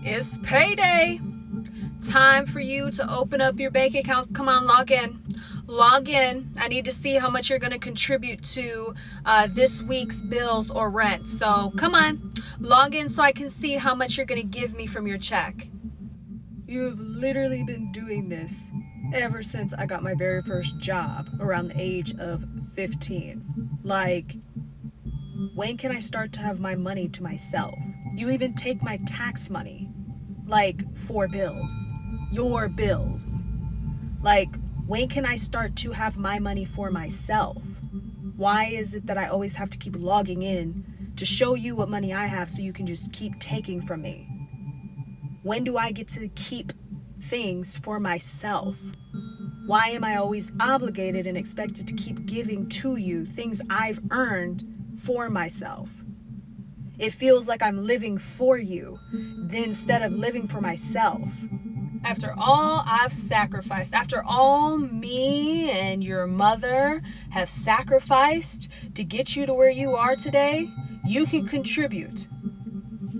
It's payday. Time for you to open up your bank accounts. Come on, log in. Log in. I need to see how much you're going to contribute to this week's bills or rent. So come on, log in so I can see how much you're going to give me from your check. You have literally been doing this ever since I got my very first job around the age of 15. Like, when can I start to have my money to myself? You even take my tax money, like for bills, your bills. Like, when can I start to have my money for myself? Why is it that I always have to keep logging in to show you what money I have so you can just keep taking from me? When do I get to keep things for myself? Why am I always obligated and expected to keep giving to you things I've earned for myself? It feels like I'm living for you instead of living for myself. After all I've sacrificed, after all me and your mother have sacrificed to get you to where you are today, you can contribute.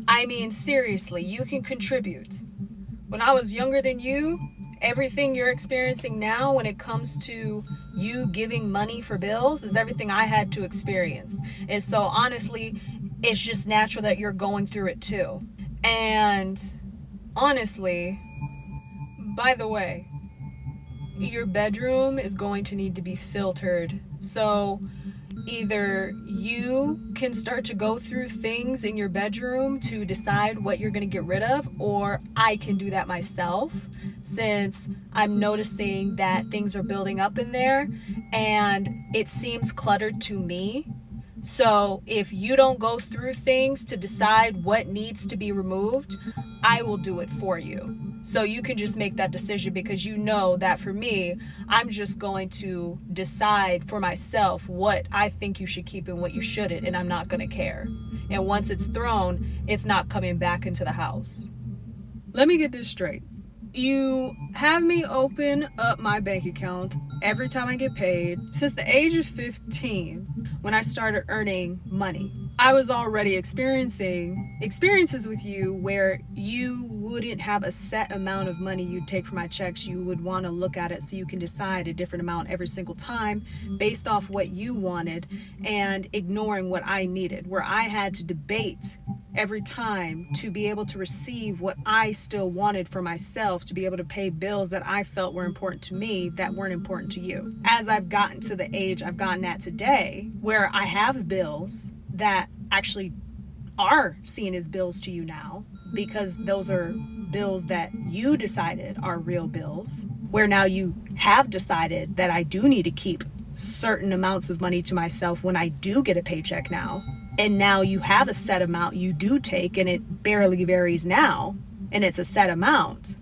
I mean, seriously, you can contribute. When I was younger than you, everything you're experiencing now when it comes to you giving money for bills is everything I had to experience. And so honestly, it's just natural that you're going through it too. And honestly, by the way, your bedroom is going to need to be filtered. So either you can start to go through things in your bedroom to decide what you're going to get rid of, or I can do that myself, since I'm noticing that things are building up in there and it seems cluttered to me. So if you don't go through things to decide what needs to be removed, I will do it for you. So you can just make that decision, because you know that for me, I'm just going to decide for myself what I think you should keep and what you shouldn't, and I'm not going to care. And once it's thrown, it's not coming back into the house. Let me get this straight. You have me open up my bank account every time I get paid. Since the age of 15, when I started earning money, I was already experiencing experiences with you where you wouldn't have a set amount of money you'd take from my checks. You would want to look at it so you can decide a different amount every single time based off what you wanted, and ignoring what I needed, where I had to debate every time to be able to receive what I still wanted for myself, to be able to pay bills that I felt were important to me that weren't important to you. As I've gotten to the age I've gotten at today, where I have bills that actually are seen as bills to you now, because those are bills that you decided are real bills, where now you have decided that I do need to keep certain amounts of money to myself when I do get a paycheck now. And now you have a set amount you do take, and it barely varies now, and it's a set amount.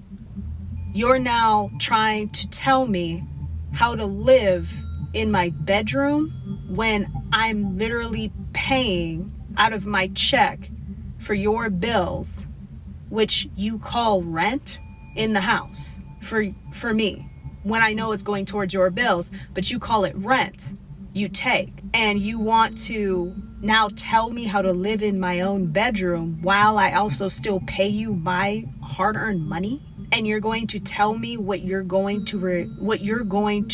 You're now trying to tell me how to live in my bedroom when I'm literally paying out of my check for your bills, which you call rent in the house for me, when I know it's going towards your bills, but you call it rent you take. And you want to now tell me how to live in my own bedroom while I also still pay you my hard-earned money? And you're going to tell me what you're going to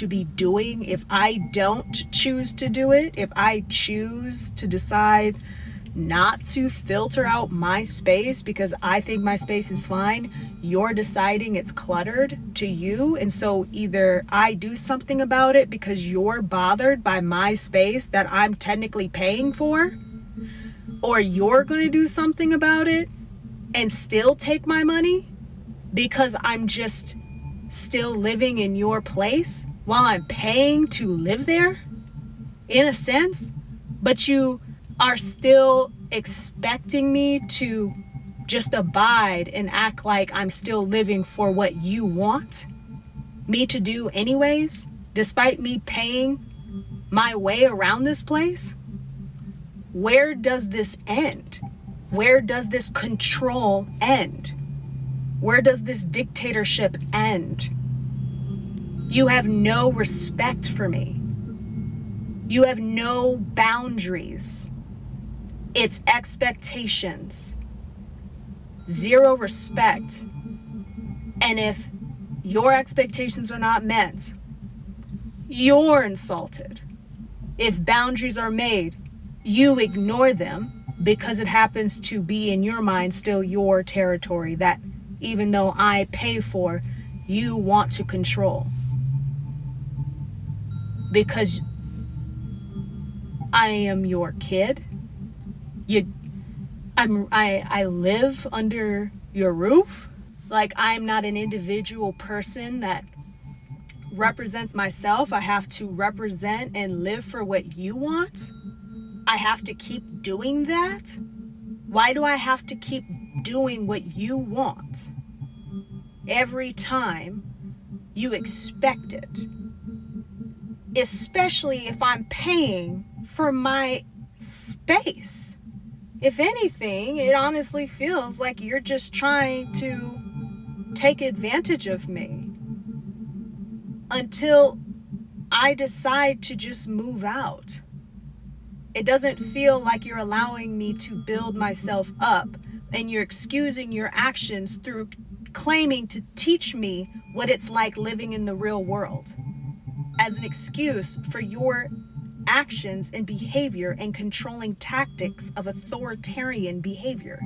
be doing if I don't choose to do it, if I choose to decide not to filter out my space because I think my space is fine. You're deciding it's cluttered to you, and so either I do something about it because you're bothered by my space that I'm technically paying for, or you're going to do something about it and still take my money because I'm just still living in your place while I'm paying to live there, in a sense, but you are still expecting me to just abide and act like I'm still living for what you want me to do anyways, despite me paying my way around this place? Where does this end? Where does this control end? Where does this dictatorship end? You have no respect for me. You have no boundaries. It's expectations. zero respect. And if your expectations are not met, you're insulted. If boundaries are made, you ignore them because it happens to be in your mind still your territory that even though I pay for, you want to control. Because I am your kid. I live under your roof. Like, I'm not an individual person that represents myself. I have to represent and live for what you want. I have to keep doing that. Why do I have to keep doing what you want? Every time you expect it. Especially if I'm paying for my space. If anything, it honestly feels like you're just trying to take advantage of me until I decide to just move out. It doesn't feel like you're allowing me to build myself up, and you're excusing your actions through claiming to teach me what it's like living in the real world as an excuse for your actions and behavior and controlling tactics of authoritarian behavior.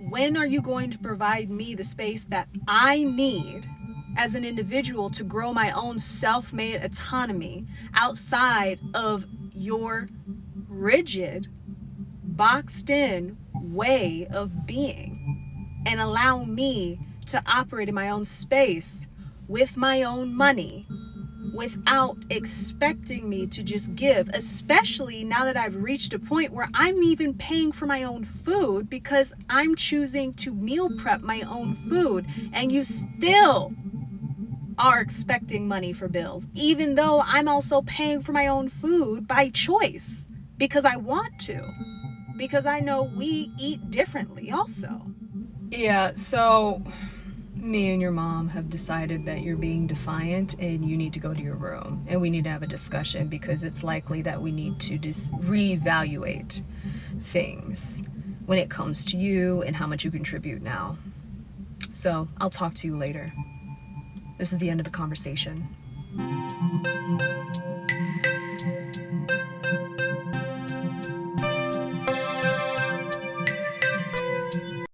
When are you going to provide me the space that I need as an individual to grow my own self-made autonomy outside of your rigid, boxed-in way of being, and allow me to operate in my own space with my own money without expecting me to just give, especially now that I've reached a point where I'm even paying for my own food because I'm choosing to meal prep my own food, and you still are expecting money for bills, even though I'm also paying for my own food by choice because I want to, because I know we eat differently also. Yeah, so me and your mom have decided that you're being defiant and you need to go to your room, and we need to have a discussion because it's likely that we need to just reevaluate things when it comes to you and how much you contribute now. So I'll talk to you later. This is the end of the conversation.